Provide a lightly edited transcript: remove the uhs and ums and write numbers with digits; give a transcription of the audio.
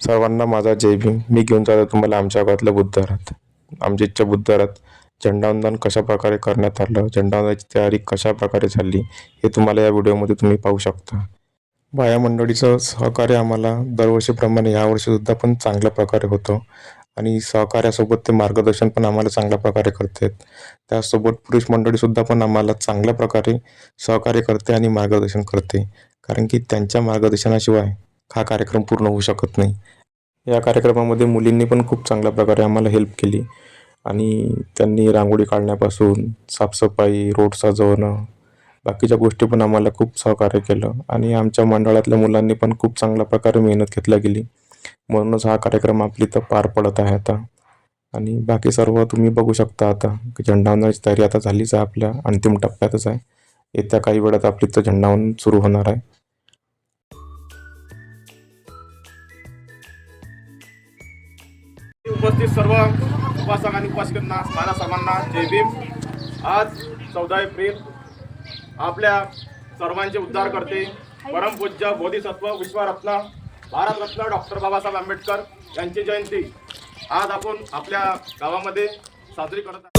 सर्वांना माझा जय भीम. मी घेऊन जातो तुम्हाला आमच्या गावातल्या बुद्धरात. आमच्या इथच्या बुद्धरात झेंडावंदन कशाप्रकारे करण्यात आलं, झेंडावंदनाची तयारी कशाप्रकारे झाली, हे तुम्हाला या व्हिडिओमध्ये तुम्ही पाहू शकता. बाया मंडळीचं सहकार्य आम्हाला दरवर्षीप्रमाणे यावर्षीसुद्धा पण चांगल्या प्रकारे होतं आणि सहकार्यासोबत ते मार्गदर्शन पण आम्हाला चांगल्या प्रकारे करतात. त्यासोबत पुरुष मंडळीसुद्धा पण आम्हाला चांगल्या प्रकारे सहकार्य करते आणि मार्गदर्शन करते, कारण की त्यांच्या मार्गदर्शनाशिवाय हा कार्यक्रम पूर्ण होऊ शकत नाही. या कार्यक्रमामध्ये मुलींनी पण खूप चांगल्या प्रकारे आम्हाला हेल्प केली आणि त्यांनी रांगोळी काढण्यापासून साफसफाई, रोड सजवणं, बाकीच्या गोष्टी पण आम्हाला खूप सहकार्य केलं आणि आमच्या मंडळातल्या मुलांनी पण खूप चांगल्या प्रकारे मेहनत घेतल्या गेली. म्हणूनच हा कार्यक्रम आपली इथं पार पडत आहे आता. आणि बाकी सर्व तुम्ही बघू शकता. आता झेंडावंदनाची तयारी आता झालीच आहे, आपल्या अंतिम टप्प्यातच आहे. येत्या काही वेळात आपली इथं झेंडावंदन सुरू होणार आहे. उपस्थित सर्व उपासक आणि उपासकांना माझ्या सर्वांना जय भीम. आज 14 एप्रिल आपल्या सर्वांचे उद्धार करते परमपूज्य बोधिसत्व विश्वरत्न भारतरत्न डॉक्टर बाबासाहेब आंबेडकर यांची जयंती आज आपण आपल्या गावामध्ये साजरी करत आहोत.